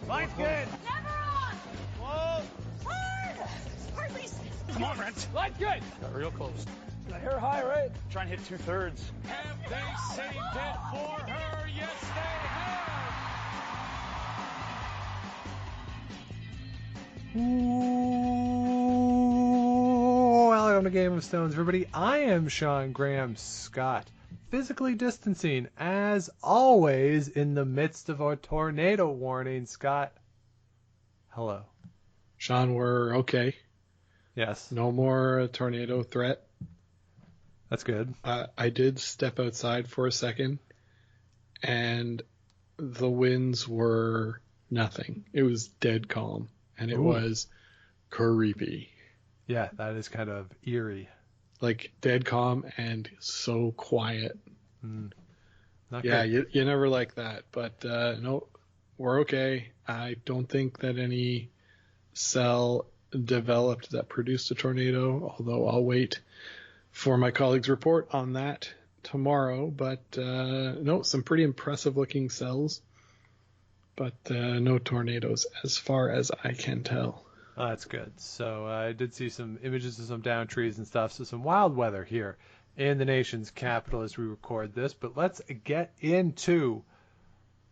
Line's good. Never on. Whoa. Hard. Hardly. Come on, Brent. Line's good. Got real close. I hear high, right? Try and hit 2/3. Have they saved it for her? Yes, they Welcome to Game of Stones, everybody. I am Sean Graham Scott, physically distancing, as always, in the midst of a tornado warning. Scott, hello. Sean, we're okay. Yes. No more tornado threat. That's good. I did step outside for a second, and the winds were nothing. It was dead calm, and it was creepy. Yeah, that is kind of eerie. Like dead calm and so quiet. Not Yeah, good. you never like that. But no, we're okay. I don't think that any cell developed that produced a tornado, although I'll wait for my colleague's report on that tomorrow. But no, some pretty impressive looking cells, but no tornadoes as far as I can tell. Oh, that's good. So I did see some images of some downed trees and stuff. So some wild weather here in the nation's capital as we record this. But let's get into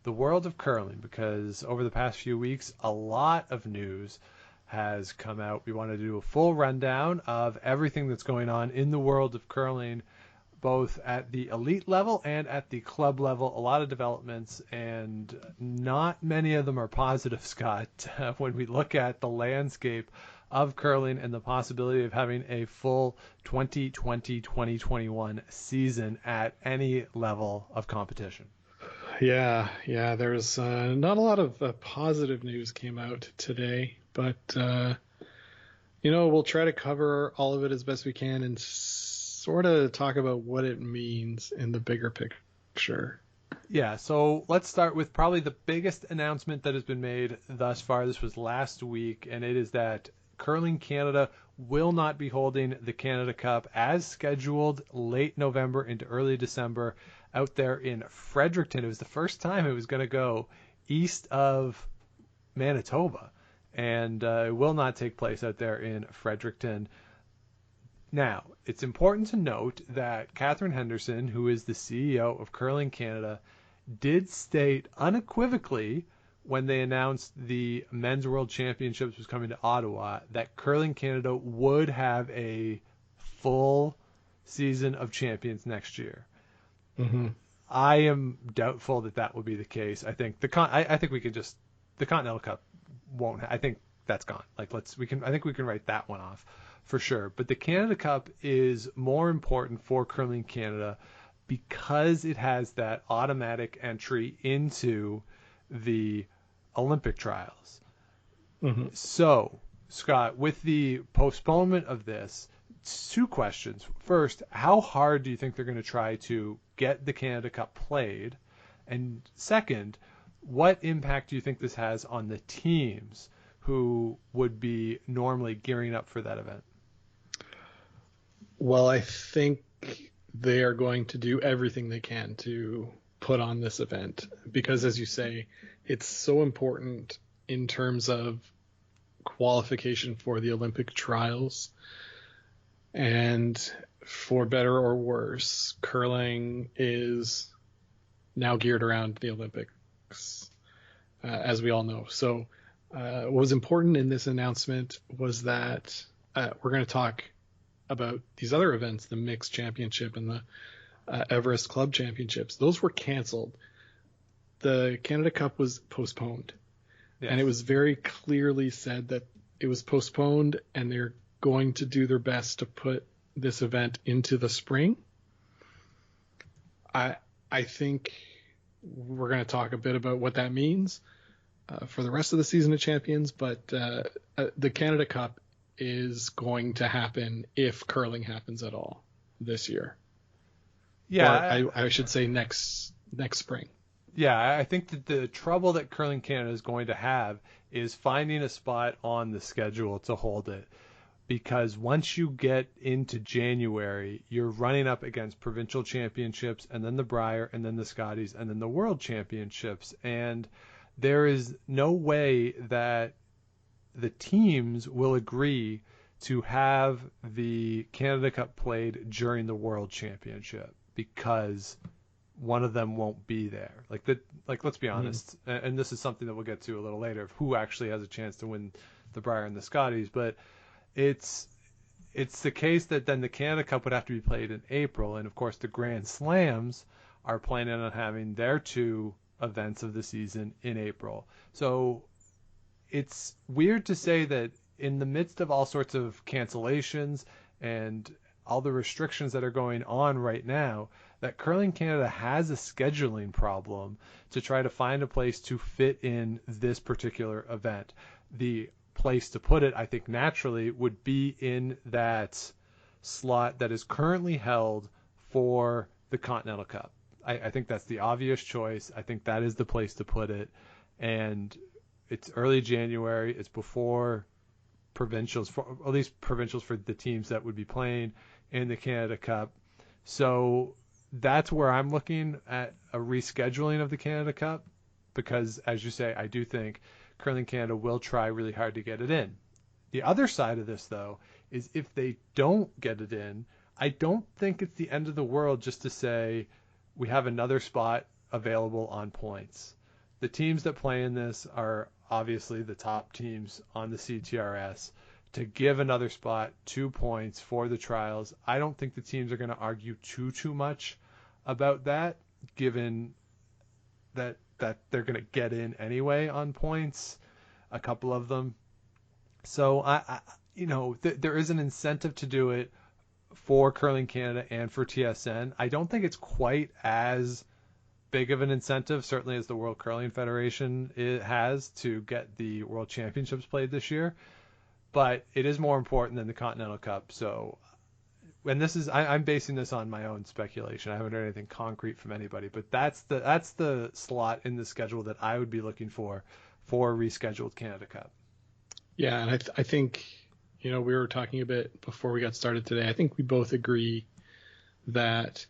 the world of curling, because over the past few weeks, a lot of news has come out. We want to do a full rundown of everything that's going on in the world of curling, both at the elite level and at the club level. A lot of developments, and not many of them are positive, Scott, when we look at the landscape of curling and the possibility of having a full 2020-2021 season at any level of competition. Yeah, there's not a lot of positive news came out today, but we'll try to cover all of it as best we can and sort of talk about what it means in the bigger picture. Yeah, so let's start with probably the biggest announcement that has been made thus far. This was last week, and it is that Curling Canada will not be holding the Canada Cup as scheduled late November into early December out there in Fredericton. It was the first time it was going to go east of Manitoba, and it will not take place out there in Fredericton. Now, it's important to note that Catherine Henderson, who is the CEO of Curling Canada, did state unequivocally when they announced the Men's World Championships was coming to Ottawa that Curling Canada would have a full season of champions next year. Mm-hmm. I am doubtful that will be the case. I think the Continental Cup won't. I think that's gone. I think we can write that one off for sure. But the Canada Cup is more important for Curling Canada because it has that automatic entry into the Olympic trials. Mm-hmm. So, Scott, with the postponement of this, two questions. First, how hard do you think they're going to try to get the Canada Cup played? And second, what impact do you think this has on the teams who would be normally gearing up for that event? Well, I think they are going to do everything they can to put on this event because, as you say, it's so important in terms of qualification for the Olympic trials. And for better or worse, curling is now geared around the Olympics, as we all know. So what was important in this announcement was that we're going to talk about these other events, the Mixed Championship and the Everest Club Championships. Those were canceled. The Canada Cup was postponed. Yes. And it was very clearly said that it was postponed and they're going to do their best to put this event into the spring. I think we're going to talk a bit about what that means for the rest of the season of champions, but the Canada Cup is going to happen if curling happens at all this year. Yeah, or I should say next spring. Yeah, I think that the trouble that Curling Canada is going to have is finding a spot on the schedule to hold it. Because once you get into January, you're running up against provincial championships and then the Brier and then the Scotties and then the World Championships. And there is no way that the teams will agree to have the Canada Cup played during the World Championship because one of them won't be there. Like let's be honest, and this is something that we'll get to a little later of who actually has a chance to win the Brier and the Scotties, but it's the case that then the Canada Cup would have to be played in April, and of course the Grand Slams are planning on having their 2 events of the season in April. So it's weird to say that in the midst of all sorts of cancellations and all the restrictions that are going on right now, that Curling Canada has a scheduling problem to try to find a place to fit in this particular event. The place to put it, I think, naturally would be in that slot that is currently held for the Continental Cup. I think that's the obvious choice. I think that is the place to put it. And it's early January. It's before provincials, at least provincials for the teams that would be playing in the Canada Cup. So that's where I'm looking at a rescheduling of the Canada Cup because, as you say, I do think Curling Canada will try really hard to get it in. The other side of this, though, is if they don't get it in, I don't think it's the end of the world just to say we have another spot available on points. The teams that play in this are obviously the top teams on the CTRS. To give another spot 2 points for the trials, I don't think the teams are going to argue too much about that, given that they're going to get in anyway on points, a couple of them. So there is an incentive to do it for Curling Canada and for TSN. I don't think it's quite as big of an incentive, certainly as the World Curling Federation has, to get the World Championships played this year. But it is more important than the Continental Cup. So, and this is, I'm basing this on my own speculation. I haven't heard anything concrete from anybody, but that's the slot in the schedule that I would be looking for a rescheduled Canada Cup. Yeah, and I think, we were talking a bit before we got started today. I think we both agree that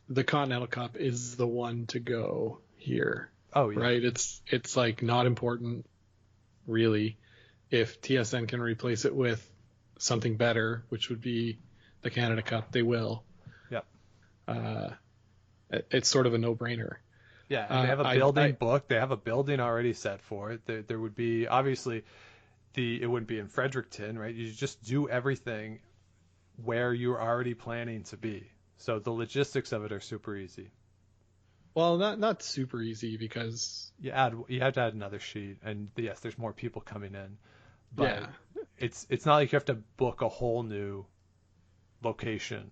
the Continental Cup is the one to go here. Oh, yeah. Right? It's like not important, really. If TSN can replace it with something better, which would be the Canada Cup, they will. Yep. It's sort of a no-brainer. Yeah, and they have a building booked. They have a building already set for it. There would be, obviously, it wouldn't be in Fredericton, right? You just do everything where you're already planning to be. So the logistics of it are super easy. Well, not super easy because you have to add another sheet, and yes, there's more people coming in. But yeah, it's not like you have to book a whole new location.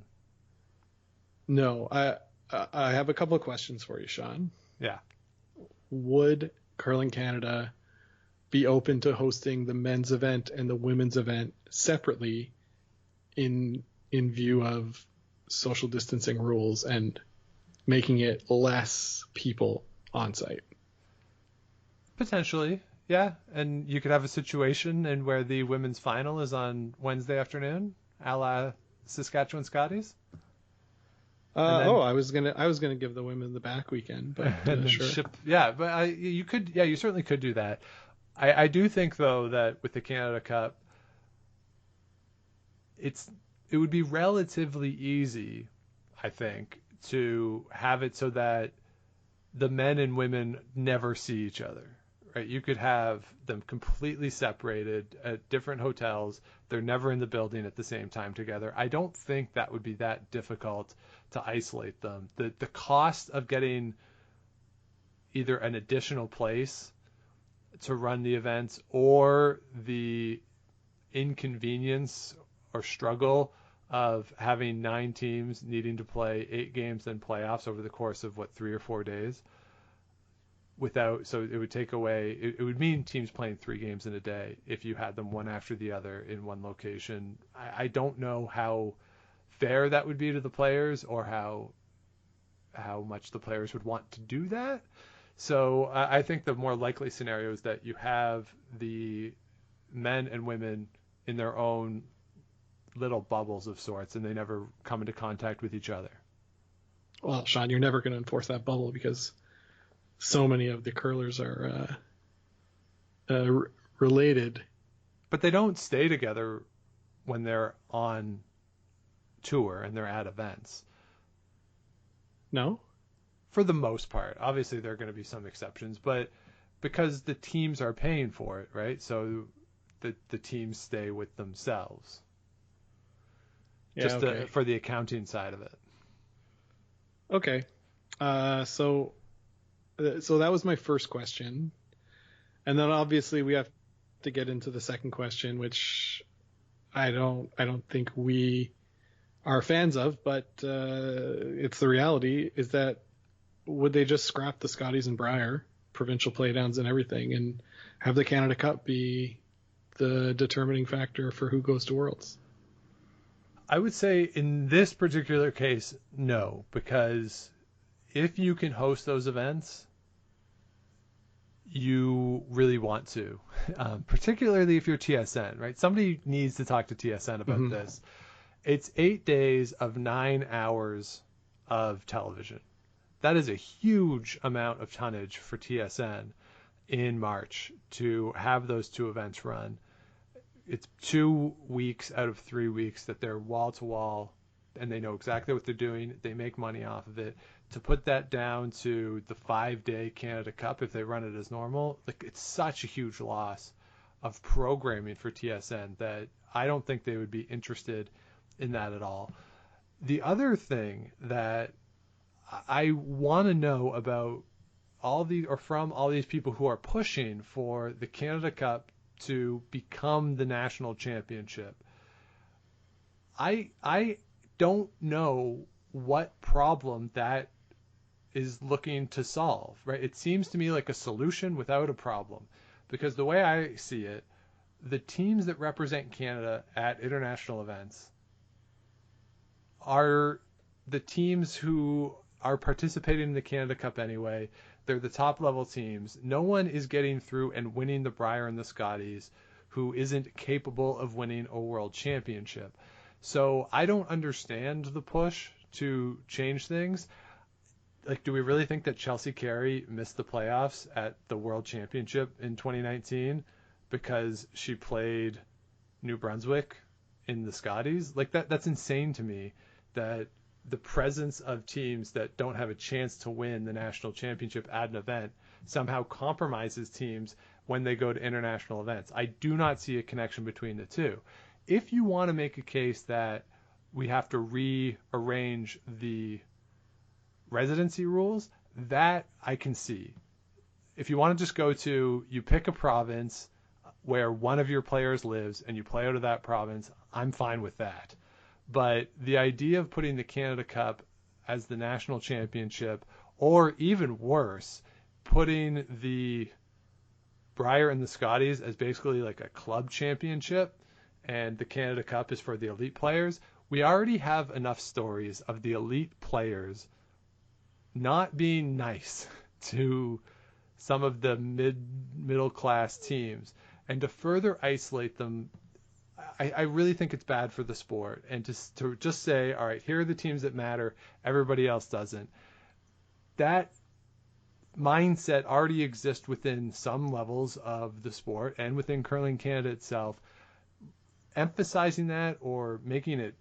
No, I have a couple of questions for you, Sean. Yeah. Would Curling Canada be open to hosting the men's event and the women's event separately in view of social distancing rules and making it less people on site? Potentially. Yeah, and you could have a situation in where the women's final is on Wednesday afternoon, a la Saskatchewan Scotties. I was gonna give the women the back weekend, but sure. You certainly could do that. I do think though that with the Canada Cup, it would be relatively easy, I think, to have it so that the men and women never see each other. Right, you could have them completely separated at different hotels. They're never in the building at the same time together. I don't think that would be that difficult to isolate them. The cost of getting either an additional place to run the events or the inconvenience or struggle of having 9 teams needing to play 8 games and playoffs over the course of 3 or 4 days. So it would take away, it would mean teams playing 3 games in a day if you had them one after the other in one location. I don't know how fair that would be to the players or how much the players would want to do that. So I think the more likely scenario is that you have the men and women in their own little bubbles of sorts and they never come into contact with each other. Well, Sean, you're never going to enforce that bubble because so many of the curlers are related. But they don't stay together when they're on tour and they're at events. No? For the most part. Obviously, there are going to be some exceptions, but because the teams are paying for it, right? So the teams stay with themselves. Yeah, Just okay. for the accounting side of it. Okay. So that was my first question. And then obviously we have to get into the second question, which I don't think we are fans of, but it's the reality, is that would they just scrap the Scotties and Brier, provincial playdowns and everything, and have the Canada Cup be the determining factor for who goes to Worlds? I would say in this particular case, no, because if you can host those events, you really want to, particularly if you're TSN, right? Somebody needs to talk to TSN about this. It's 8 days of 9 hours of television. That is a huge amount of tonnage for TSN in March to have those two events run. It's 2 weeks out of 3 weeks that they're wall to wall and they know exactly what they're doing. They make money off of it. To put that down to the 5-day Canada Cup, if they run it as normal, like, it's such a huge loss of programming for TSN that I don't think they would be interested in that at all. The other thing that I want to know about from all these people who are pushing for the Canada Cup to become the national championship, I don't know what problem that is looking to solve, right? It seems to me like a solution without a problem, because the way I see it, the teams that represent Canada at international events are the teams who are participating in the Canada Cup anyway. They're the top level teams. No one is getting through and winning the Brier and the Scotties who isn't capable of winning a world championship. So I don't understand the push to change things. Like, do we really think that Chelsea Carey missed the playoffs at the World Championship in 2019 because she played New Brunswick in the Scotties? Like, that's insane to me, that the presence of teams that don't have a chance to win the national championship at an event somehow compromises teams when they go to international events. I do not see a connection between the two. If you want to make a case that we have to rearrange the residency rules, that I can see. If you want to just you pick a province where one of your players lives and you play out of that province, I'm fine with that. But the idea of putting the Canada Cup as the national championship, or even worse, putting the Brier and the Scotties as basically like a club championship, and the Canada Cup is for the elite players, we already have enough stories of the elite players not being nice to some of the middle class teams, and to further isolate them, I really think it's bad for the sport. And to just say, all right, here are the teams that matter, everybody else doesn't. That mindset already exists within some levels of the sport and within Curling Canada itself. Emphasizing that, or making it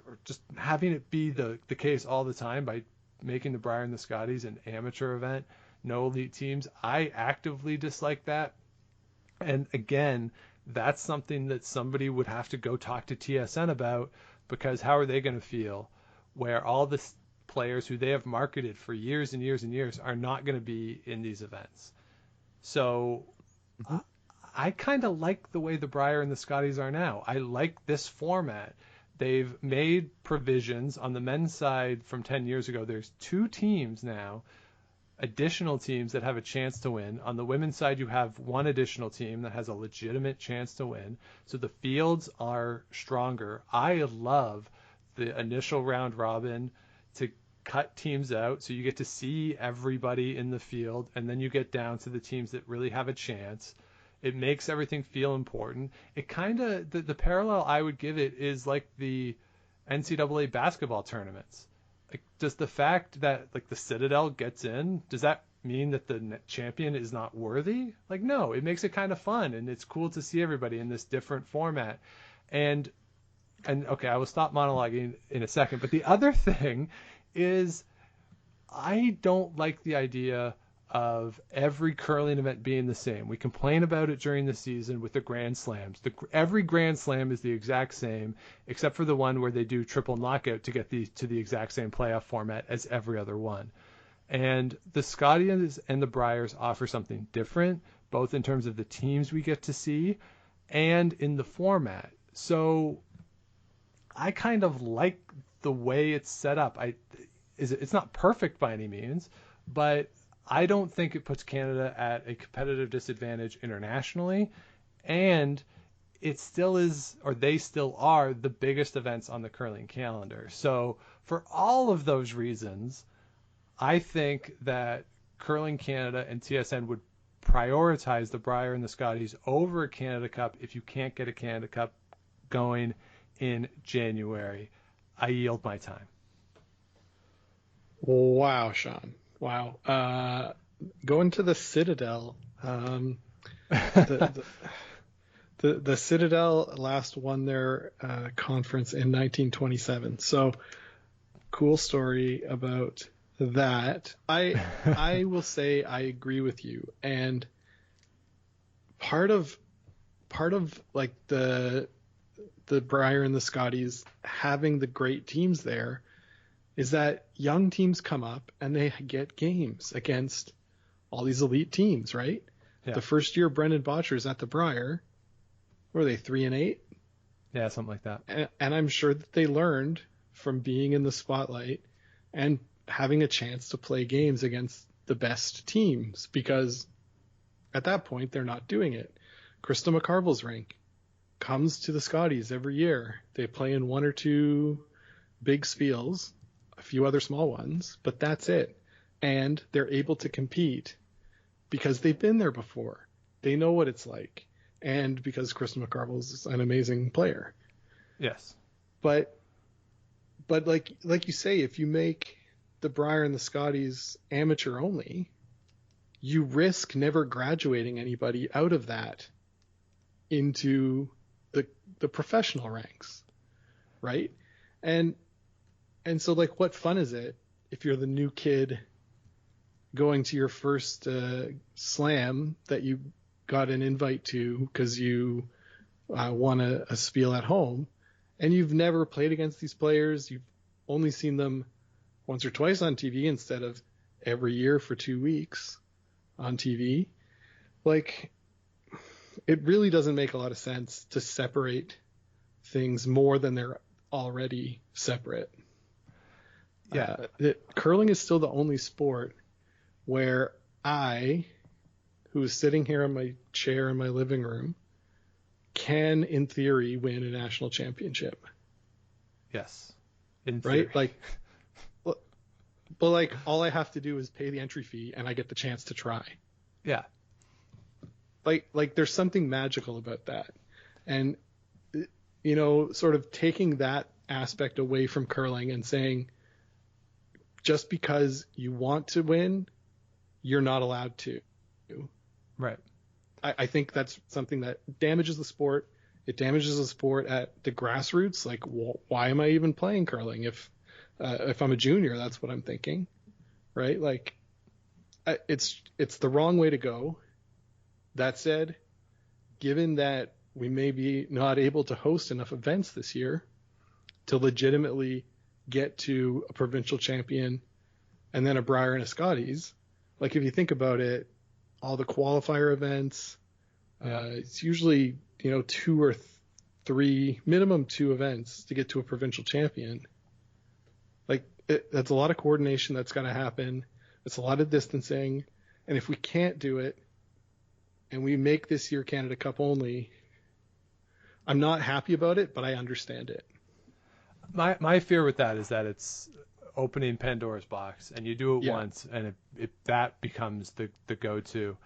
or just having it be the case all the time by making the Brier and the Scotties an amateur event, no elite teams, I actively dislike that. And again, that's something that somebody would have to go talk to TSN about, because how are they going to feel where all the players who they have marketed for years and years and years are not going to be in these events? So I kind of like the way the Brier and the Scotties are now. I like this format. They've made provisions on the men's side from 10 years ago. There's 2 teams now, additional teams, that have a chance to win. On the women's side, you have 1 additional team that has a legitimate chance to win. So the fields are stronger. I love the initial round robin to cut teams out so you get to see everybody in the field, and then you get down to the teams that really have a chance. It makes everything feel important. It kind of, the parallel I would give it is like the NCAA basketball tournaments. Like, does the fact that like the Citadel gets in, does that mean that the champion is not worthy? Like, no, it makes it kind of fun, and it's cool to see everybody in this different format. And okay, I will stop monologuing in a second, but the other thing is I don't like the idea of every curling event being the same. We complain about it during the season with the Grand Slams. Every Grand Slam is the exact same, except for the one where they do triple knockout to get to the exact same playoff format as every other one. And the Scotties and the Briers offer something different, both in terms of the teams we get to see and in the format. So I kind of like the way it's set up. It's not perfect by any means, but I don't think it puts Canada at a competitive disadvantage internationally, and it still is, or they still are, the biggest events on the curling calendar. So for all of those reasons, I think that Curling Canada and TSN would prioritize the Brier and the Scotties over a Canada Cup if you can't get a Canada Cup going in January. I yield my time. Wow, Sean. Wow. Going to the Citadel. The Citadel last won their conference in 1927. So cool story about that. I will say I agree with you. And part of like the Brier and the Scotties having the great teams there is that young teams come up and they get games against all these elite teams, right? Yeah. The first year Brendan Botcher's at the Brier, were they 3-8? Yeah, something like that. And I'm sure that they learned from being in the spotlight and having a chance to play games against the best teams, because at that point they're not doing it. Krista McCarville's rink comes to the Scotties every year. They play in one or two big spiels, a few other small ones, but that's it. And they're able to compete because they've been there before. They know what it's like. And because Kristen McCarville is an amazing player. Yes. But like you say, if you make the Brier and the Scotties amateur only, you risk never graduating anybody out of that into the professional ranks, right? And so, like, what fun is it if you're the new kid going to your first slam that you got an invite to because you won a spiel at home, and you've never played against these players? You've only seen them once or twice on TV instead of every year for 2 weeks on TV. Like, it really doesn't make a lot of sense to separate things more than they're already separate. Yeah, curling is still the only sport where I, who is sitting here in my chair in my living room, can, in theory, win a national championship. Yes. In theory. Right? Like, but like, all I have to do is pay the entry fee and I get the chance to try. Yeah. Like there's something magical about that. And, you know, sort of taking that aspect away from curling and saying, just because you want to win, you're not allowed to. Right. I think that's something that damages the sport. It damages the sport at the grassroots. Like, why am I even playing curling if I'm a junior? That's what I'm thinking, right? Like, it's the wrong way to go. That said, given that we may be not able to host enough events this year to legitimately get to a provincial champion and then a Brier and a Scotties, like, if you think about it, all the qualifier events, it's usually, you know, 2 or 3, minimum 2 events to get to a provincial champion. Like, that's a lot of coordination that's got to happen. It's a lot of distancing. And if we can't do it and we make this year Canada Cup only, I'm not happy about it, but I understand it. My fear with that is that it's opening Pandora's box, and you do it once, and that becomes the go-to.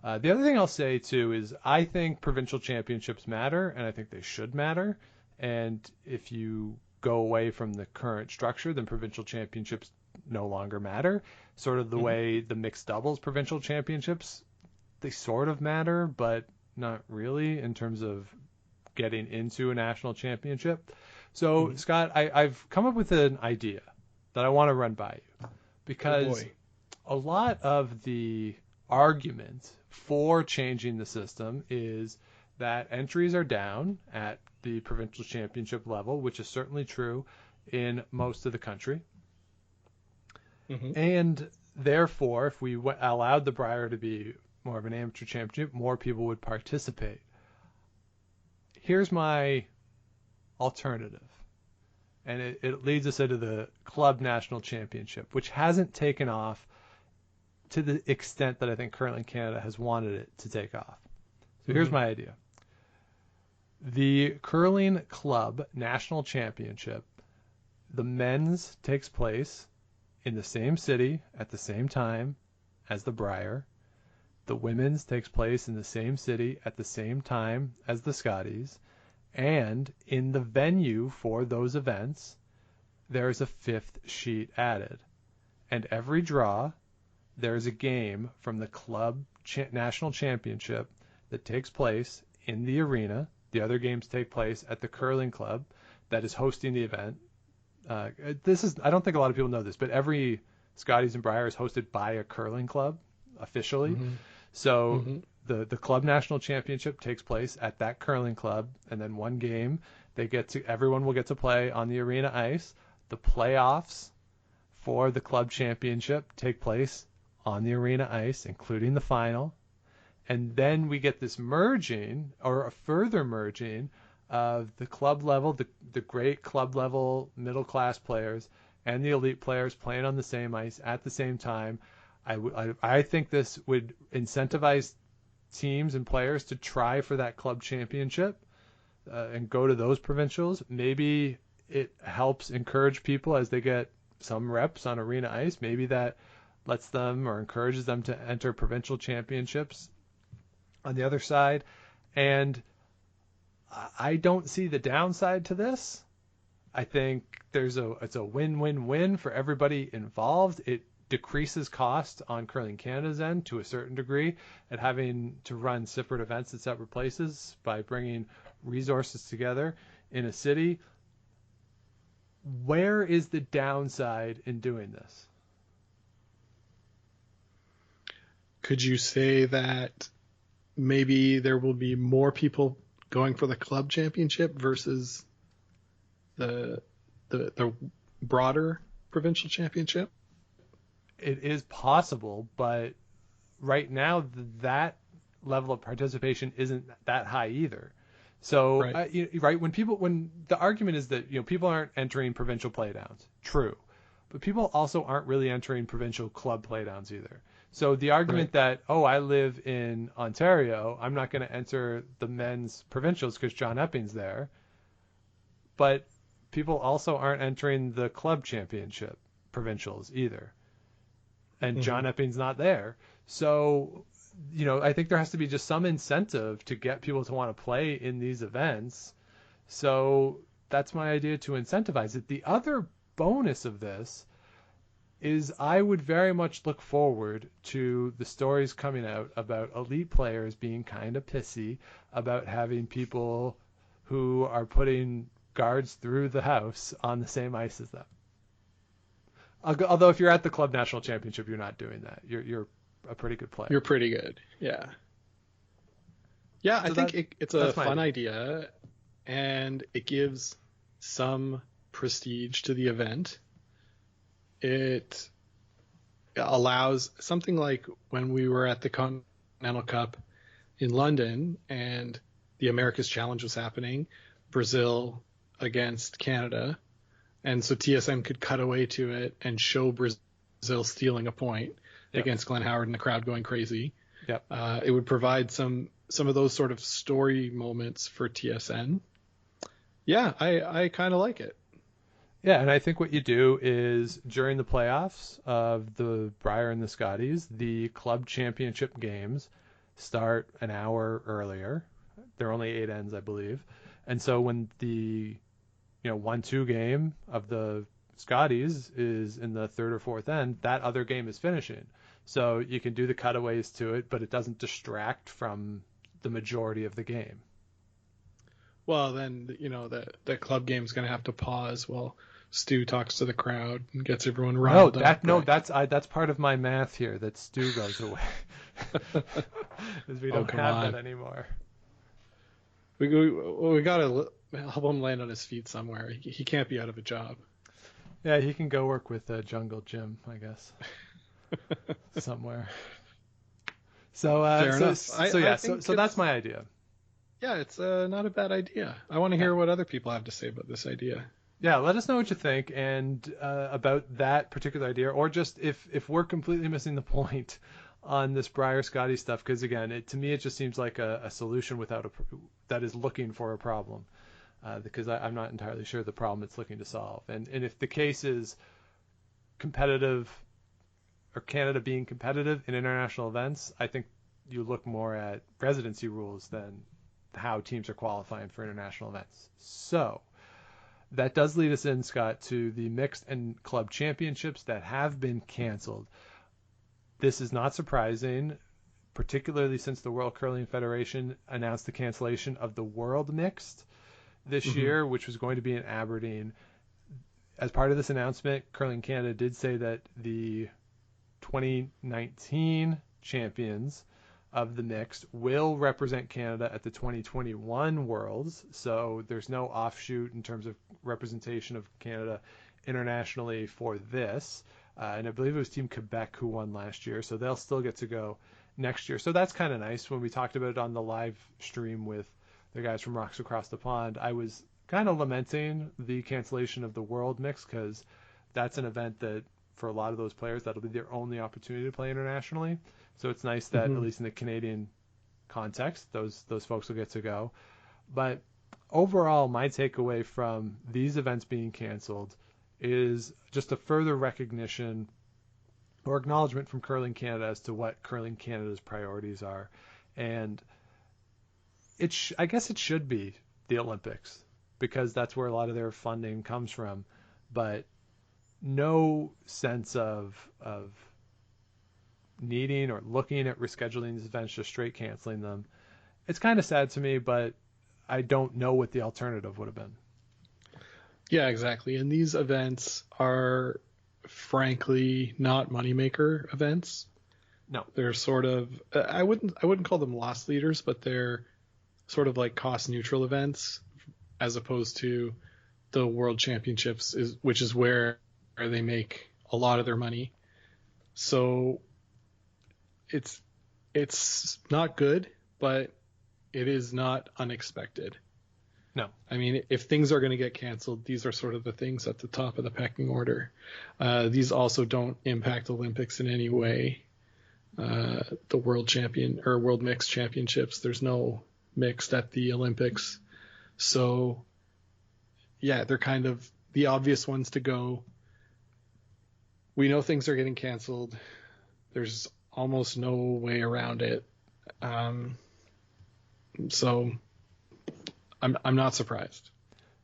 The other thing I'll say, too, is I think provincial championships matter, and I think they should matter. And if you go away from the current structure, then provincial championships no longer matter. Sort of the way the mixed doubles provincial championships, they sort of matter, but not really in terms of getting into a national championship. So, Scott, I've come up with an idea that I want to run by you, because a lot of the argument for changing the system is that entries are down at the provincial championship level, which is certainly true in most of the country. And therefore, if we allowed the Brier to be more of an amateur championship, more people would participate. Here's my alternative, and it leads us into the club national championship, which hasn't taken off to the extent that I think Curling Canada has wanted it to take off. So here's my idea. The Curling Club National Championship, the men's takes place in the same city at the same time as the Brier. The women's takes place in the same city at the same time as the Scotties. And in the venue for those events, there's a fifth sheet added. And every draw, there's a game from the club national championship that takes place in the arena. The other games take place at the curling club that is hosting the event. I don't think a lot of people know this, but every Scotties and Brier is hosted by a curling club officially. So the club national championship takes place at that curling club, and then one game everyone will get to play on the arena ice. The playoffs for the club championship take place on the arena ice, including the final. And then we get this merging, or a further merging, of the club level, the great club level middle class players and the elite players playing on the same ice at the same time. I think this would incentivize teams and players to try for that club championship and go to those provincials. Maybe it helps encourage people as they get some reps on arena ice. Maybe that lets them or encourages them to enter provincial championships on the other side. And I don't see the downside to this. I think it's a win-win-win for everybody involved. It decreases cost on Curling Canada's end to a certain degree at having to run separate events at separate places by bringing resources together in a city. Where is the downside in doing this? Could you say that maybe there will be more people going for the club championship versus the broader provincial championship? It is possible, but right now that level of participation isn't that high either. So when the argument is that people aren't entering provincial playdowns, true, but people also aren't really entering provincial club playdowns either. So the argument that, I live in Ontario, I'm not going to enter the men's provincials because John Epping's there. But people also aren't entering the club championship provincials either. And John Epping's not there. So, I think there has to be just some incentive to get people to want to play in these events. So that's my idea to incentivize it. The other bonus of this is I would very much look forward to the stories coming out about elite players being kind of pissy about having people who are putting guards through the house on the same ice as them. Although if you're at the club national championship, you're not doing that. You're a pretty good player. You're pretty good. Yeah. Yeah, so I think it's a fun idea, and it gives some prestige to the event. It allows something like when we were at the Continental Cup in London and the America's Challenge was happening, Brazil against Canada. And so TSN could cut away to it and show Brazil stealing a point against Glenn Howard and the crowd going crazy. Yep. It would provide some of those sort of story moments for TSN. Yeah, I kind of like it. Yeah, and I think what you do is during the playoffs of the Brier and the Scotties, the club championship games start an hour earlier. There are only 8 ends, I believe. And so when the 1-2 game of the Scotties is in the third or fourth end, that other game is finishing. So you can do the cutaways to it, but it doesn't distract from the majority of the game. Well, then, the club game's going to have to pause while Stu talks to the crowd and gets everyone riled up. That's part of my math here, that Stu goes away. Because we don't have that anymore. We got to help him land on his feet somewhere. He can't be out of a job. Yeah, he can go work with Jungle Jim, I guess. Somewhere. So that's my idea. Yeah, it's not a bad idea. I want to hear what other people have to say about this idea. Yeah, let us know what you think and about that particular idea, or just if we're completely missing the point on this Brier Scotty stuff. Because again, to me, it just seems like a solution that is looking for a problem. Because I'm not entirely sure the problem it's looking to solve. And if the case is competitive, or Canada being competitive in international events, I think you look more at residency rules than how teams are qualifying for international events. So that does lead us in, Scott, to the mixed and club championships that have been canceled. This is not surprising, particularly since the World Curling Federation announced the cancellation of the World Mixed this year, which was going to be in Aberdeen. As part of this announcement, Curling Canada did say that the 2019 champions of the mixed will represent Canada at the 2021 Worlds. So there's no offshoot in terms of representation of Canada internationally for this. And I believe it was Team Quebec who won last year, so they'll still get to go next year. So that's kind of nice. When we talked about it on the live stream with the guys from Rocks Across the Pond, I was kind of lamenting the cancellation of the World Mix, because that's an event that for a lot of those players, that'll be their only opportunity to play internationally. So it's nice that at least in the Canadian context, those folks will get to go. But overall, my takeaway from these events being canceled is just a further recognition or acknowledgement from Curling Canada as to what Curling Canada's priorities are. And I guess it should be the Olympics, because that's where a lot of their funding comes from. But no sense of needing or looking at rescheduling these events, just straight canceling them. It's kind of sad to me, but I don't know what the alternative would have been. Yeah, exactly. And these events are frankly not moneymaker events. No. They're sort of, I wouldn't call them loss leaders, but they're sort of like cost neutral events, as opposed to the World Championships, which is where they make a lot of their money. So it's not good, but it is not unexpected. No. I mean, if things are going to get canceled, these are sort of the things at the top of the pecking order. These also don't impact Olympics in any way. The World Mixed Championships, there's no mixed at the Olympics. So yeah, they're kind of the obvious ones to go. We know things are getting canceled. There's almost no way around it. So I'm not surprised.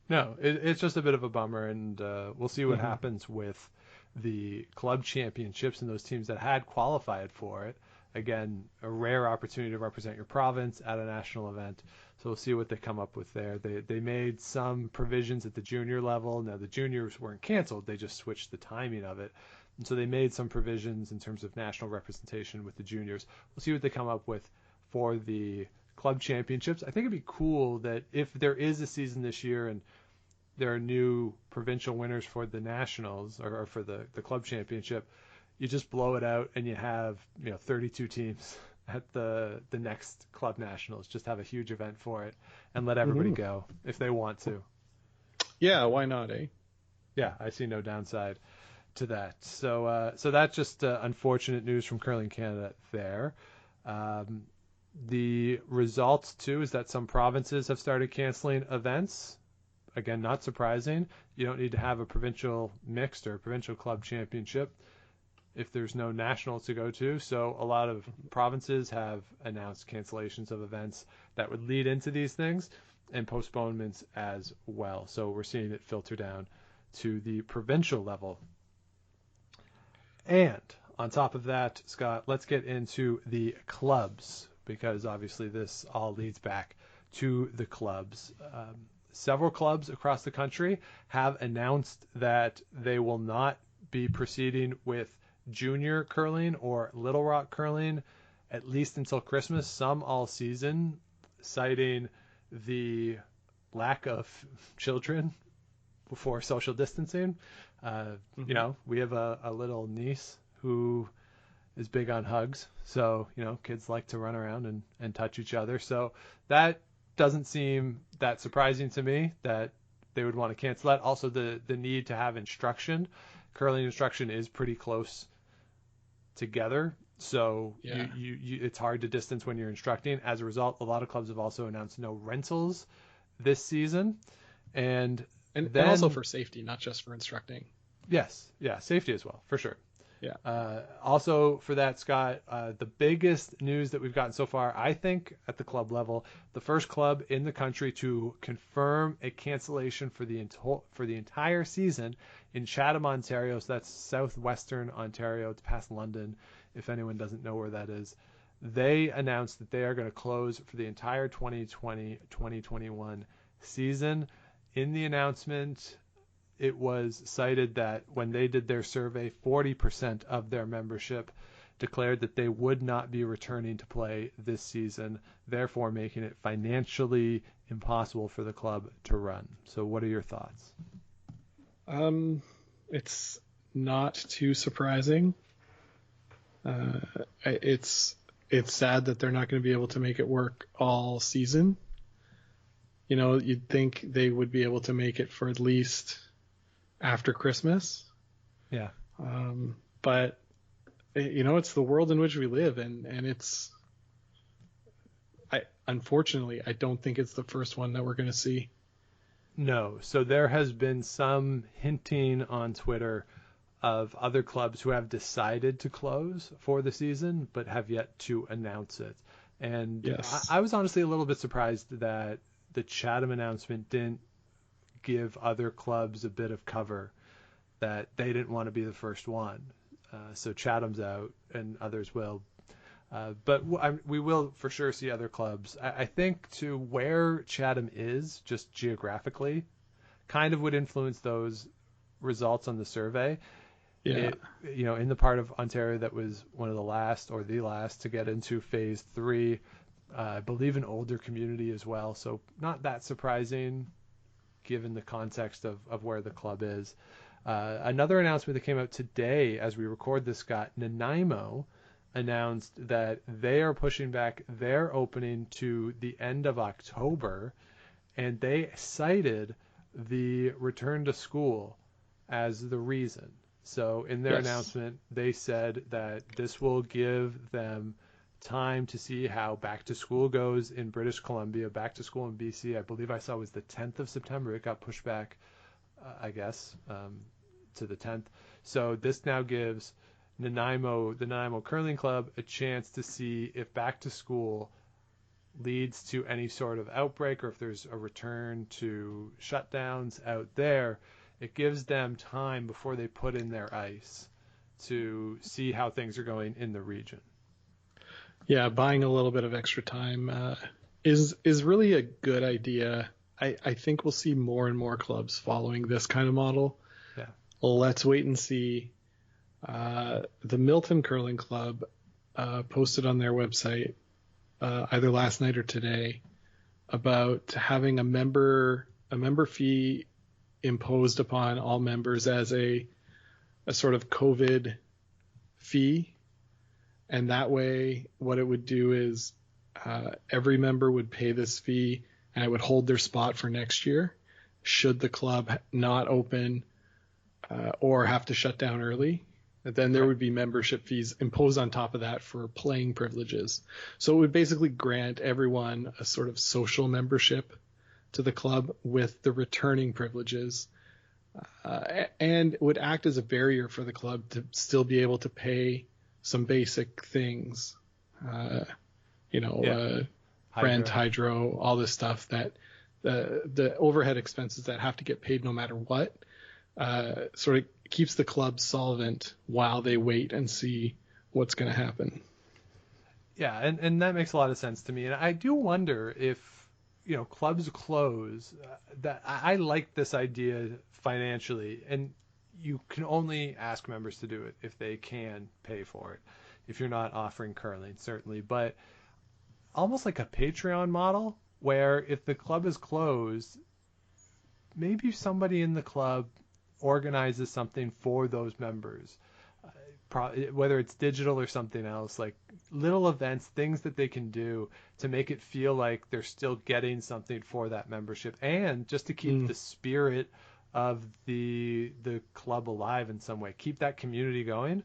No, it's just a bit of a bummer, and we'll see what happens with the club championships and those teams that had qualified for it. Again, a rare opportunity to represent your province at a national event. So we'll see what they come up with there. They made some provisions at the junior level. Now, the juniors weren't canceled. They just switched the timing of it. And so they made some provisions in terms of national representation with the juniors. We'll see what they come up with for the club championships. I think it'd be cool that if there is a season this year and there are new provincial winners for the nationals or for the club championship, you just blow it out and you have 32 teams at the next club nationals. Just have a huge event for it and let everybody go if they want to. Yeah, why not, eh? Yeah, I see no downside to that. So that's just unfortunate news from Curling Canada there. The result too is that some provinces have started canceling events. Again, not surprising. You don't need to have a provincial mixed or provincial club championship if there's no nationals to go to. So a lot of provinces have announced cancellations of events that would lead into these things and postponements as well. So we're seeing it filter down to the provincial level. And on top of that, Scott, let's get into the clubs, because obviously this all leads back to the clubs. Several clubs across the country have announced that they will not be proceeding with junior curling or Little Rock curling, at least until Christmas, some all season, citing the lack of children for social distancing. You know, we have a little niece who is big on hugs. So, you know, kids like to run around and touch each other. So that doesn't seem that surprising to me that they would want to cancel that. Also, the need to have instruction. Curling instruction is pretty close together. So you it's hard to distance when you're instructing. As a result, a lot of clubs have also announced no rentals this season. And also for safety, not just for instructing. Yes. Yeah. Safety as well, for sure. Yeah. Also for that, Scott, the biggest news that we've gotten so far, I think at the club level, the first club in the country to confirm a cancellation for the entire season in Chatham, Ontario. So that's southwestern Ontario. It's past London, if anyone doesn't know where that is. They announced that they are going to close for the entire 2020-2021 season. In the announcement, it was cited that when they did their survey, 40% of their membership declared that they would not be returning to play this season, therefore making it financially impossible for the club to run. So what are your thoughts? It's not too surprising. It's sad that they're not going to be able to make it work all season. You know, you'd think they would be able to make it for at least after Christmas. Yeah. But you know, it's the world in which we live, and unfortunately, I don't think it's the first one that we're going to see. No. So there has been some hinting on Twitter of other clubs who have decided to close for the season, but have yet to announce it. And yes. I was honestly a little bit surprised that the Chatham announcement didn't give other clubs a bit of cover, that they didn't want to be the first one. So Chatham's out and others will. But we will for sure see other clubs. I think to where Chatham is just geographically kind of would influence those results on the survey. Yeah. You know, in the part of Ontario that was one of the last or the last to get into phase 3, I believe an older community as well. So not that surprising given the context of where the club is. Another announcement that came out today as we record this, Scott, Nanaimo announced that they are pushing back their opening to the end of October, and they cited the return to school as the reason. So in their announcement, they said that this will give them time to see how back to school goes in British Columbia. Back to school in BC, I believe I saw was the 10th of September. It got pushed back, I guess, to the 10th. So this now gives the Nanaimo Curling Club a chance to see if back to school leads to any sort of outbreak or if there's a return to shutdowns out there. It gives them time before they put in their ice to see how things are going in the region. Yeah, buying a little bit of extra time is really a good idea. I think we'll see more and more clubs following this kind of model. Yeah. Let's wait and see. The Milton Curling Club posted on their website either last night or today about having a member fee imposed upon all members as a sort of COVID fee. And that way, what it would do is every member would pay this fee and it would hold their spot for next year should the club not open or have to shut down early. And then there would be membership fees imposed on top of that for playing privileges. So it would basically grant everyone a sort of social membership to the club with the returning privileges, and would act as a barrier for the club to still be able to pay some basic things, rent, hydro, all this stuff that the overhead expenses that have to get paid no matter what. sort of keeps the club solvent while they wait and see what's going to happen. Yeah, and that makes a lot of sense to me. And I do wonder if, clubs close, that I like this idea financially, and you can only ask members to do it if they can pay for it, if you're not offering curling, certainly. But almost like a Patreon model, where if the club is closed, maybe somebody in the club organizes something for those members. Whether it's digital or something else, like little events, things that they can do to make it feel like they're still getting something for that membership, and just to keep the spirit of the club alive in some way, keep that community going.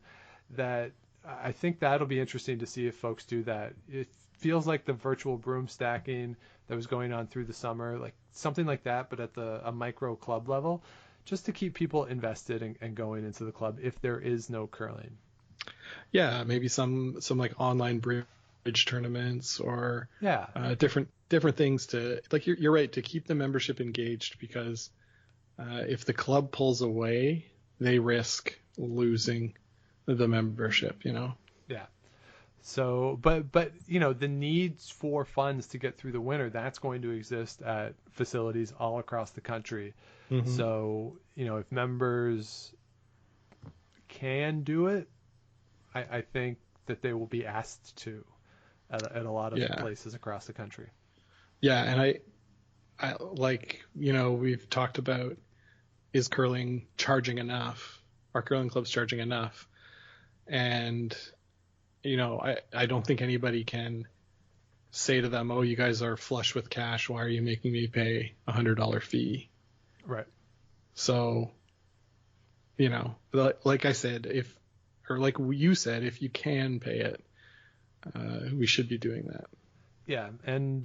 That I think that'll be interesting to see if folks do that. It feels like the virtual broom stacking that was going on through the summer, like something like that, but at a micro club level, just to keep people invested and going into the club if there is no curling. Yeah, maybe some like online bridge tournaments or different things to, like, you're right, to keep the membership engaged, because if the club pulls away, they risk losing the membership, Yeah. So, but the needs for funds to get through the winter, that's going to exist at facilities all across the country. Mm-hmm. So, if members can do it, I think that they will be asked to at a lot of places across the country. Yeah, and I like, we've talked about, is curling charging enough? Are curling clubs charging enough? And I don't think anybody can say to them, oh, you guys are flush with cash, why are you making me pay $100 fee? Right. So, like I said, like you said, if you can pay it, we should be doing that. Yeah, and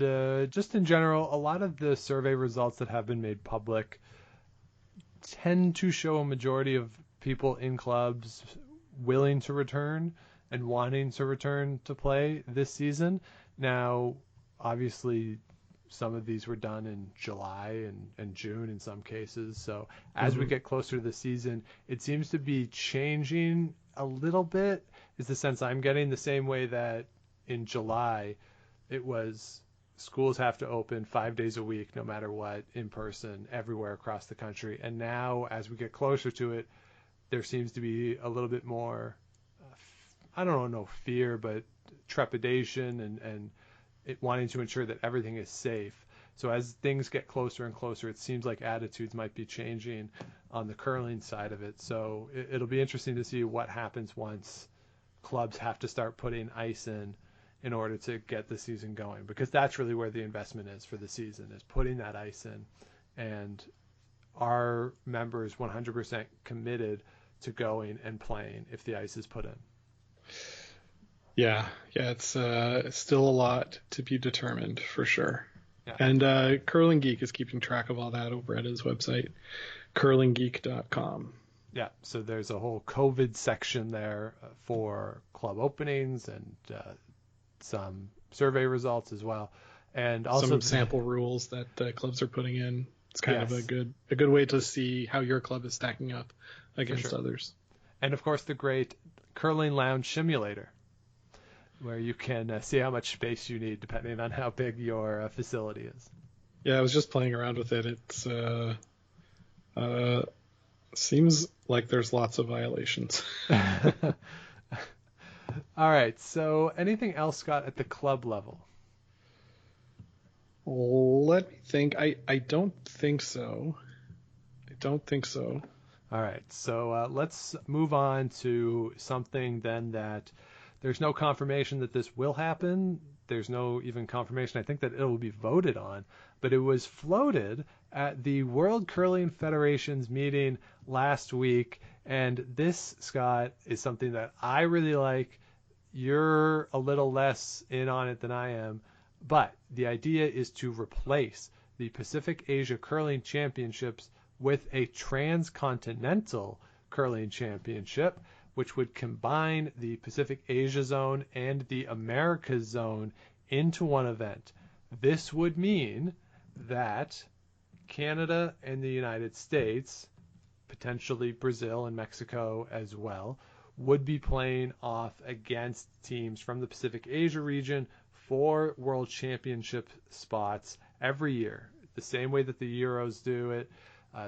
just in general, a lot of the survey results that have been made public tend to show a majority of people in clubs willing to return and wanting to return to play this season. Now, obviously, some of these were done in July and June in some cases. So as we get closer to the season, it seems to be changing a little bit, is the sense I'm getting, the same way that in July it was schools have to open 5 days a week, no matter what, in person, everywhere across the country. And now, as we get closer to it, there seems to be a little bit more, I don't know, fear, but trepidation and it wanting to ensure that everything is safe. So as things get closer and closer, it seems like attitudes might be changing on the curling side of it. So it'll be interesting to see what happens once clubs have to start putting ice in order to get the season going, because that's really where the investment is for the season, is putting that ice in. And are members 100% committed to going and playing if the ice is put in? Yeah, it's still a lot to be determined, for sure. Yeah. And Curling Geek is keeping track of all that over at his website, curlinggeek.com. Yeah, so there's a whole COVID section there for club openings and some survey results as well, and also some sample rules that clubs are putting in. It's kind of a good way to see how your club is stacking up against others. And of course, the great Curling Lounge Simulator, where you can see how much space you need depending on how big your facility is. Yeah, I was just playing around with it. It's seems like there's lots of violations. All right, so anything else, Scott, at the club level? Let me think. I don't think so. All right, so let's move on to something then that there's no confirmation that this will happen. There's no even confirmation, I think, that it will be voted on, but it was floated at the World Curling Federation's meeting last week. And this, Scott, is something that I really like. You're a little less in on it than I am, but the idea is to replace the Pacific Asia Curling Championships with a transcontinental curling championship, which would combine the Pacific Asia zone and the Americas zone into one event. This would mean that Canada and the United States potentially Brazil and Mexico as well, would be playing off against teams from the Pacific Asia region for World Championship spots every year, the same way that the Euros do it.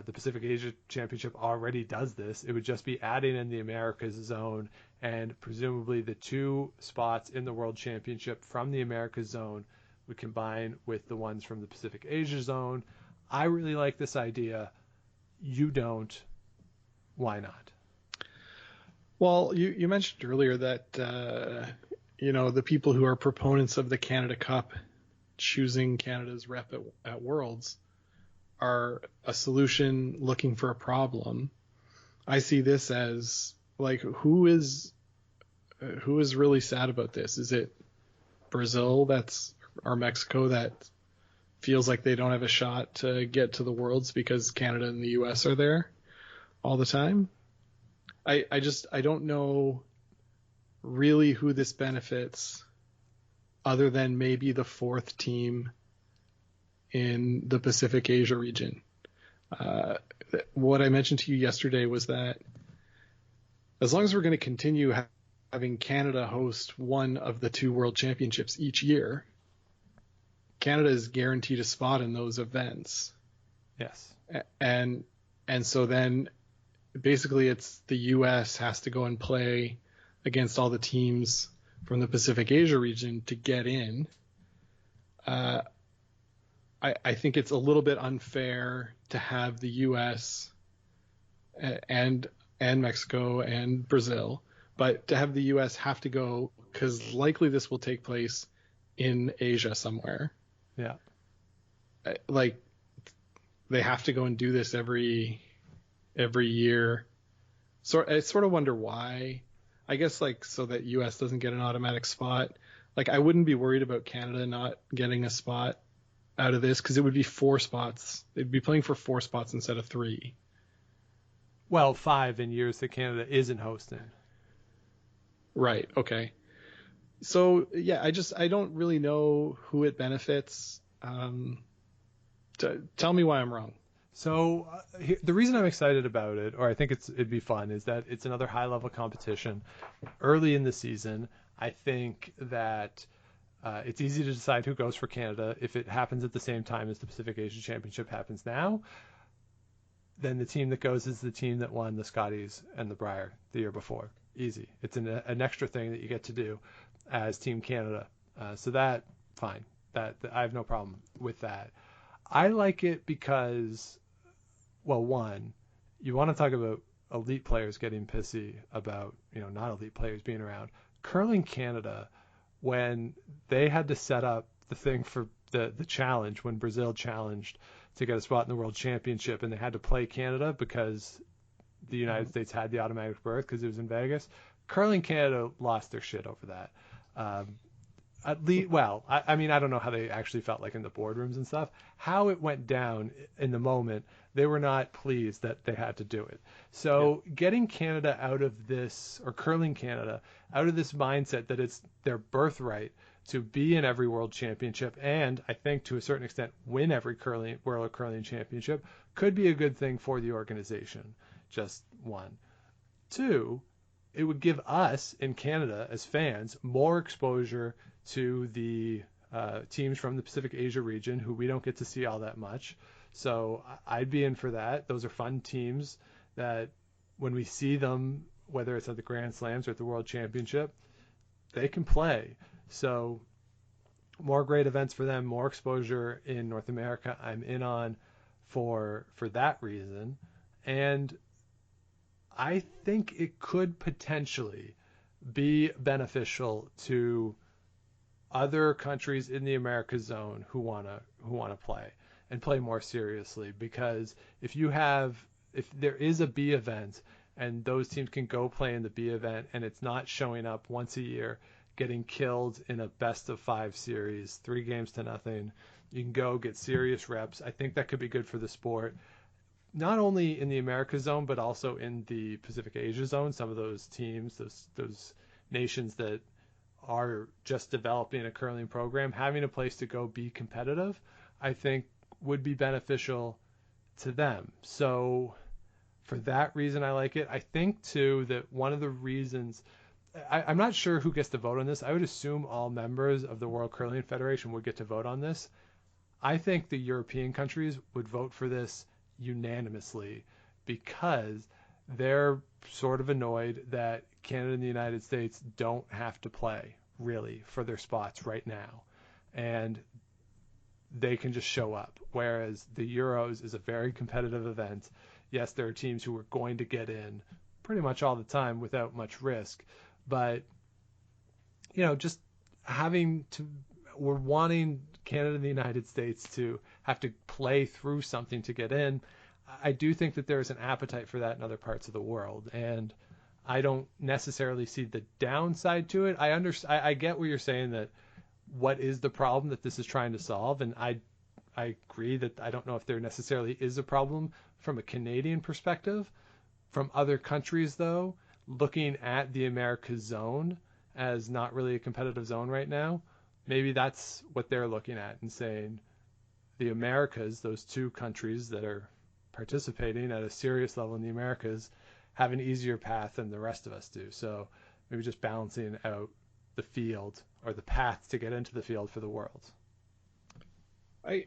The Pacific Asia Championship already does this. It would just be adding in the Americas zone, and presumably the 2 spots in the World Championship from the Americas zone would combine with the ones from the Pacific Asia zone. I really like this idea. You don't. Why not? Well, you mentioned earlier that the people who are proponents of the Canada Cup choosing Canada's rep at Worlds are a solution looking for a problem. I see this as like, who is really sad about this? Is it Brazil or Mexico that feels like they don't have a shot to get to the Worlds because Canada and the US are there all the time? I don't know really who this benefits, other than maybe the 4th team in the Pacific Asia region. What I mentioned to you yesterday was that as long as we're going to continue having Canada host one of the 2 World Championships each year, Canada is guaranteed a spot in those events. Yes. And so then basically it's the US has to go and play against all the teams from the Pacific Asia region to get in. I think it's a little bit unfair to have the US and Mexico and Brazil, but to have the US have to go, because likely this will take place in Asia somewhere. Yeah. Like, they have to go and do this every year. So I sort of wonder why. I guess, like, so that US doesn't get an automatic spot. Like, I wouldn't be worried about Canada not getting a spot out of this, because it would be 4 spots. They'd be playing for 4 spots instead of 3. Well, 5 in years that Canada isn't hosting. Right. Okay. So yeah, I don't really know who it benefits. Tell me why I'm wrong. So the reason I'm excited about it, or I think it'd be fun, is that it's another high-level competition early in the season. I think that it's easy to decide who goes for Canada. If it happens at the same time as the Pacific Asia Championship happens now, then the team that goes is the team that won the Scotties and the Brier the year before. Easy. It's an extra thing that you get to do as Team Canada. So that, fine. That I have no problem with that. I like it because, well, one, you want to talk about elite players getting pissy about, not elite players being around. Curling Canada, when they had to set up the thing for the challenge, when Brazil challenged to get a spot in the World Championship, and they had to play Canada because the United States had the automatic berth because it was in Vegas, Curling Canada lost their shit over that. At least, well, I mean, I don't know how they actually felt like in the boardrooms and stuff. How it went down in the moment, they were not pleased that they had to do it. So getting Canada out of this, or Curling Canada, out of this mindset that it's their birthright to be in every World Championship, and I think to a certain extent win every World Curling Championship, could be a good thing for the organization. Just one. Two, it would give us in Canada as fans more exposure to the teams from the Pacific Asia region who we don't get to see all that much. So I'd be in for that. Those are fun teams that when we see them, whether it's at the Grand Slams or at the World Championship, they can play. So more great events for them, more exposure in North America. I'm in on for that reason. And I think it could potentially be beneficial to other countries in the Americas zone who wanna play and play more seriously, because if there is a B event and those teams can go play in the B event and it's not showing up once a year, getting killed in a best of 5 series, 3-0, you can go get serious reps. I think that could be good for the sport, not only in the Americas zone but also in the Pacific Asia zone. Some of those teams, those nations that are just developing a curling program, having a place to go be competitive, I think would be beneficial to them. So for that reason, I like it. I think, too, that one of the reasons I'm not sure who gets to vote on this. I would assume all members of the World Curling Federation would get to vote on this. I think the European countries would vote for this unanimously because they're sort of annoyed that Canada and the United States don't have to play, really, for their spots right now. And they can just show up. Whereas the Euros is a very competitive event. Yes, there are teams who are going to get in pretty much all the time without much risk. But, just we're wanting Canada and the United States to have to play through something to get in. I do think that there's an appetite for that in other parts of the world. And I don't necessarily see the downside to it. I get what you're saying, that what is the problem that this is trying to solve. And I agree that I don't know if there necessarily is a problem from a Canadian perspective. From other countries, though, looking at the Americas zone as not really a competitive zone right now, maybe that's what they're looking at and saying the Americas, those two countries that are participating at a serious level in the Americas, have an easier path than the rest of us do. So maybe just balancing out the field or the path to get into the field for the world. I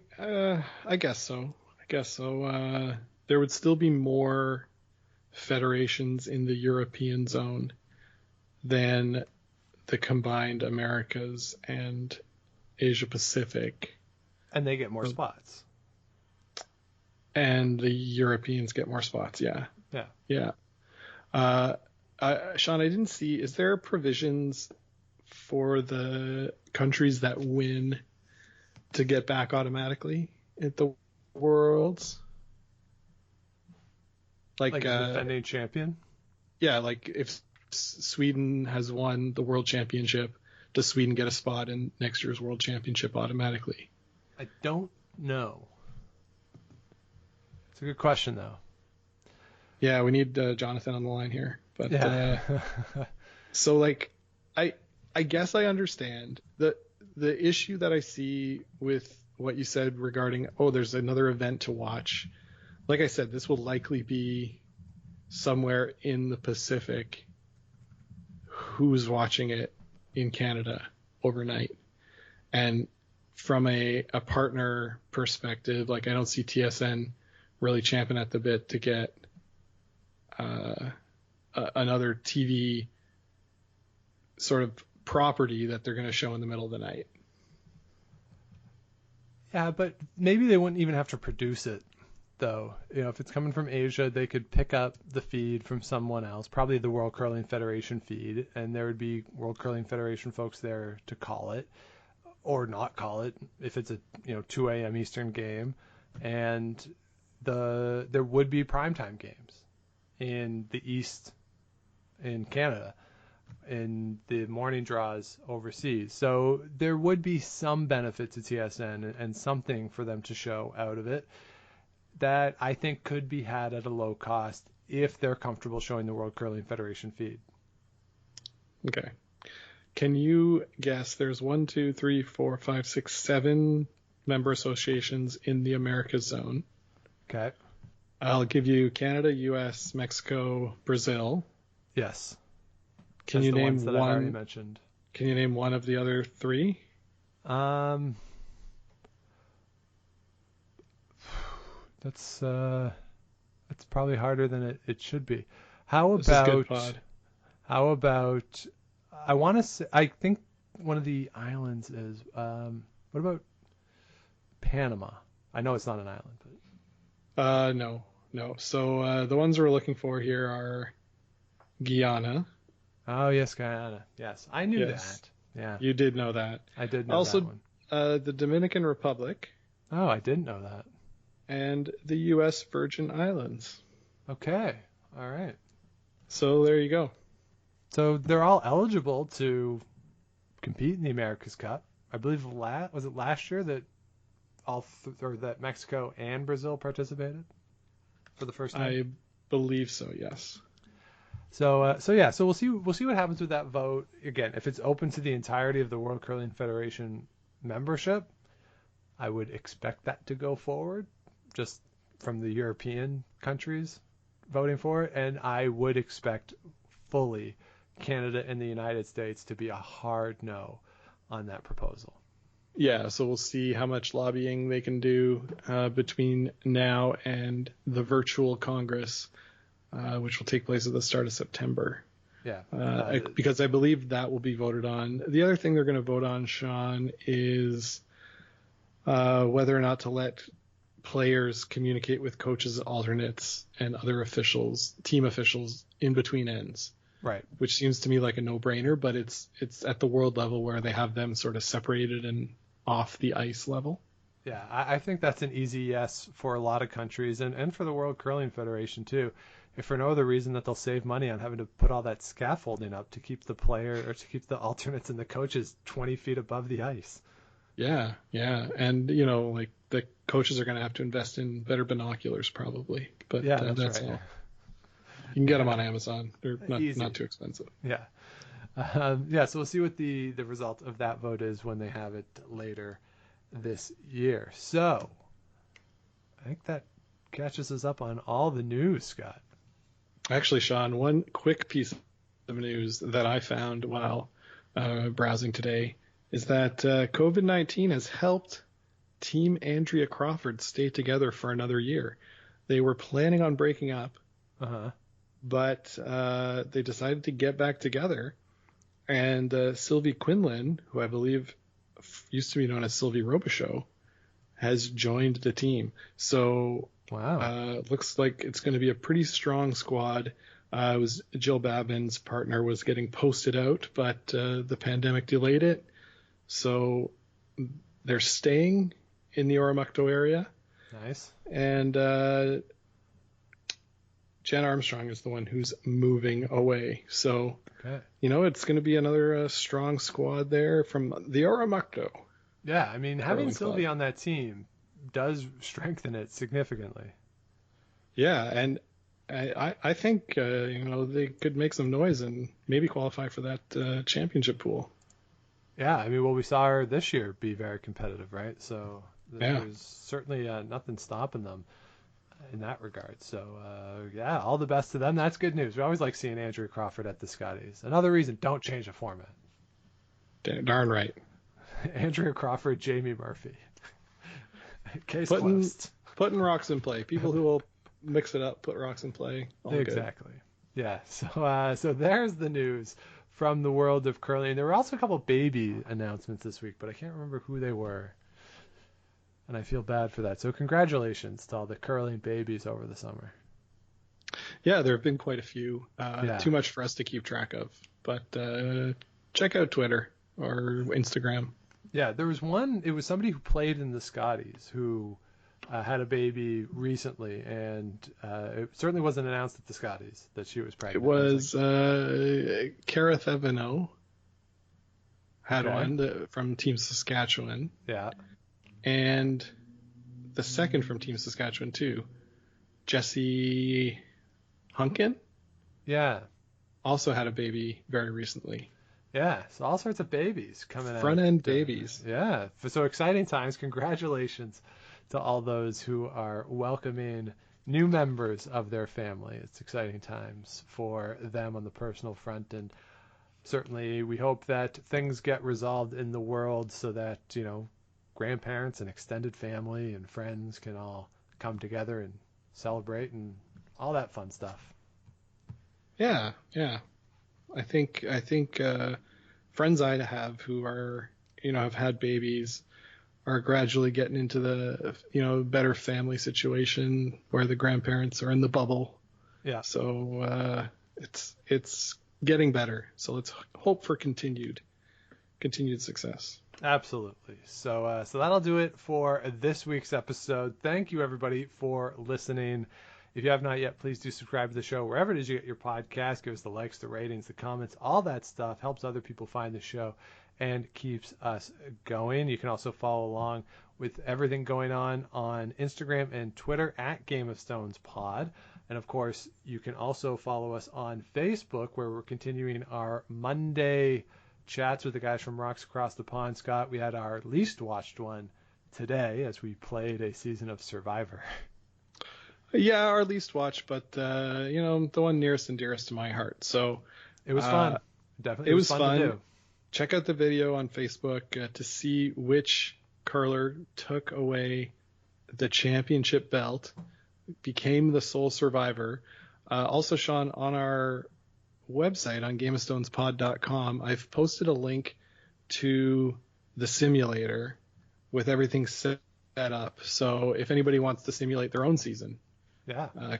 guess so. There would still be more federations in the European zone than the combined Americas and Asia Pacific. And they get more spots. And the Europeans get more spots, yeah. Yeah. Sean, I didn't see, is there provisions for the countries that win to get back automatically at the Worlds? Like a defending champion? Yeah, like if Sweden has won the World Championship, does Sweden get a spot in next year's World Championship automatically? I don't know. It's a good question, though. Yeah, we need Jonathan on the line here. But yeah. So, like, I guess I understand the issue that I see with what you said regarding, there's another event to watch. Like I said, this will likely be somewhere in the Pacific. Who's watching it in Canada overnight? And from a partner perspective, like, I don't see TSN really champing at the bit to get another TV sort of property that they're going to show in the middle of the night. Yeah, but maybe they wouldn't even have to produce it, though. If it's coming from Asia, they could pick up the feed from someone else, probably the World Curling Federation feed, and there would be World Curling Federation folks there to call it, or not call it, if it's a 2 a.m. Eastern game. And there would be primetime games in the East in Canada, in the morning draws overseas. So there would be some benefit to TSN and something for them to show out of it that I think could be had at a low cost if they're comfortable showing the World Curling Federation feed. Okay. Can you guess? There's 1, 2, 3, 4, 5, 6, 7 member associations in the Americas zone. Okay. I'll give you Canada, US, Mexico, Brazil. Yes. Can That's you the name ones that I've already mentioned? Can you name one of the other 3? That's probably harder than it should be. How This is good, about pod. I want to say, I think one of the islands is what about Panama? I know it's not an island, but No. So the ones we're looking for here are Guyana. Oh yes, Guyana. Yes, I knew Yes. that. Yeah, You did know that. I did know Also, that one. The Dominican Republic Oh, I didn't know that. and the U.S. Virgin Islands. Okay, all right. So there you go. So they're all eligible to compete in the America's Cup. I believe was it last year that that Mexico and Brazil participated for the first time? I believe so, yes. So we'll see what happens with that vote. Again, if it's open to the entirety of the World Curling Federation membership, I would expect that to go forward, just from the European countries voting for it, and I would expect fully Canada and the United States to be a hard no on that proposal. Yeah, so we'll see how much lobbying they can do between now and the virtual Congress, which will take place at the start of September. Yeah. Because I believe that will be voted on. The other thing they're going to vote on, Sean, is whether or not to let players communicate with coaches, alternates, and other officials, team officials, in between ends. Right. Which seems to me like a no-brainer, but it's at the world level where they have them sort of separated and off the ice level. Yeah, I think that's an easy yes for a lot of countries and for the World Curling Federation too. If for no other reason that they'll save money on having to put all that scaffolding up to keep the player or to keep the alternates and the coaches 20 feet above the ice. Yeah. And, like the coaches are going to have to invest in better binoculars probably. But yeah, that's right. all. You can get them on Amazon. They're not too expensive. Yeah. So we'll see what the result of that vote is when they have it later this year. So I think that catches us up on all the news, Scott. Actually, Sean, one quick piece of news that I found while browsing today is that COVID-19 has helped Team Andrea Crawford stay together for another year. They were planning on breaking up, but they decided to get back together. And Sylvie Quinlan, who I believe used to be known as Sylvie Robichaud, has joined the team. So wow, looks like it's going to be a pretty strong squad. It was Jill Babin's partner was getting posted out, but the pandemic delayed it. So they're staying in the Oromocto area. Nice. And Jen Armstrong is the one who's moving away. So, it's going to be another strong squad there from the Oromocto. Yeah, I mean, having Sylvie on that team does strengthen it significantly. Yeah, and I think, they could make some noise and maybe qualify for that championship pool. Yeah, I mean, we saw her this year be very competitive, right? So there's certainly nothing stopping them in that regard. So, all the best to them. That's good news. We always like seeing Andrea Crawford at the Scotties. Another reason, don't change the format. Darn right. Andrea Crawford, Jamie Murphy. Case closed. Putting rocks in play. People who will mix it up, put rocks in play. All exactly. Good. Yeah, so there's the news from the world of curling. There were also a couple baby announcements this week, but I can't remember who they were. And I feel bad for that. So congratulations to all the curling babies over the summer. Yeah, there have been quite a few. Too much for us to keep track of. But check out Twitter or Instagram. Yeah, there was one. It was somebody who played in the Scotties who had a baby recently, and it certainly wasn't announced at the Scotties that she was pregnant. It was Cara Theveno had one from Team Saskatchewan. Yeah. And the second from Team Saskatchewan, too, Jesse Hunkin. Yeah. Also had a baby very recently. Yeah, so all sorts of babies coming out. Front-end babies. Yeah, so exciting times. Congratulations to all those who are welcoming new members of their family. It's exciting times for them on the personal front, and certainly we hope that things get resolved in the world so that, grandparents and extended family and friends can all come together and celebrate and all that fun stuff. Yeah. I think friends I have who are, have had babies are gradually getting into the, better family situation where the grandparents are in the bubble. Yeah. So it's getting better. So let's hope for continued success. Absolutely. So that'll do it for this week's episode. Thank you, everybody, for listening. If you have not yet, please do subscribe to the show wherever it is you get your podcast. Give us the likes, the ratings, the comments, all that stuff helps other people find the show and keeps us going. You can also follow along with everything going on Instagram and Twitter at Game of Stones Pod. And of course, you can also follow us on Facebook, where we're continuing our Monday chats with the guys from Rocks Across the Pond. Scott, we had our least watched one today as we played a season of Survivor. Yeah, our least watched, but the one nearest and dearest to my heart. So It was fun. Definitely, it was fun. to do. Check out the video on Facebook to see which curler took away the championship belt, became the sole survivor. Also, Sean, on our website on GameOfStonesPod.com, I've posted a link to the simulator with everything set up. So if anybody wants to simulate their own season,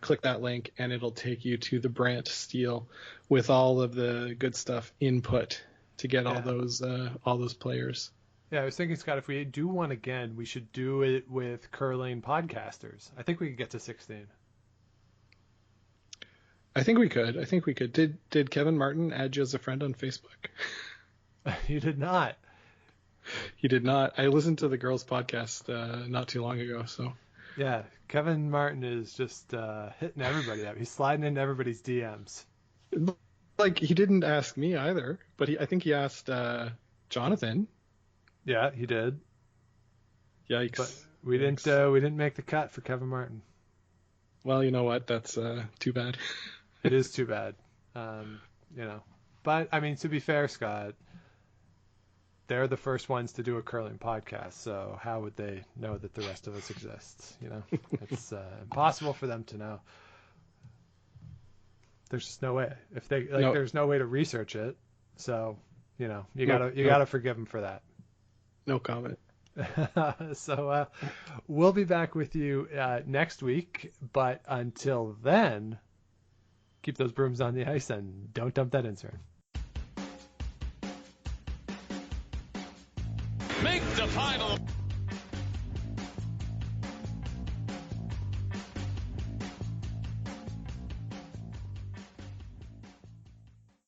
click that link and it'll take you to the Brant Steel with all of the good stuff input to get all those players. Yeah, I was thinking, Scott, if we do one again, we should do it with curling podcasters. I think we could get to 16. I think we could. Did Kevin Martin add you as a friend on Facebook? You did not. He did not. I listened to the girls' podcast not too long ago. So yeah, Kevin Martin is just hitting everybody up. He's sliding into everybody's DMs. Like, he didn't ask me either, but I think he asked Jonathan. Yeah, he did. Yikes! But we didn't make the cut for Kevin Martin. Well, you know what? That's too bad. It is too bad. But I mean, to be fair, Scott, they're the first ones to do a curling podcast, so how would they know that the rest of us exists? It's impossible for them to know. There's just no way. If they there's no way to research it. So, you gotta forgive them for that. No comment. So we'll be back with you next week, but until then, keep those brooms on the ice and don't dump that insert. Make the final.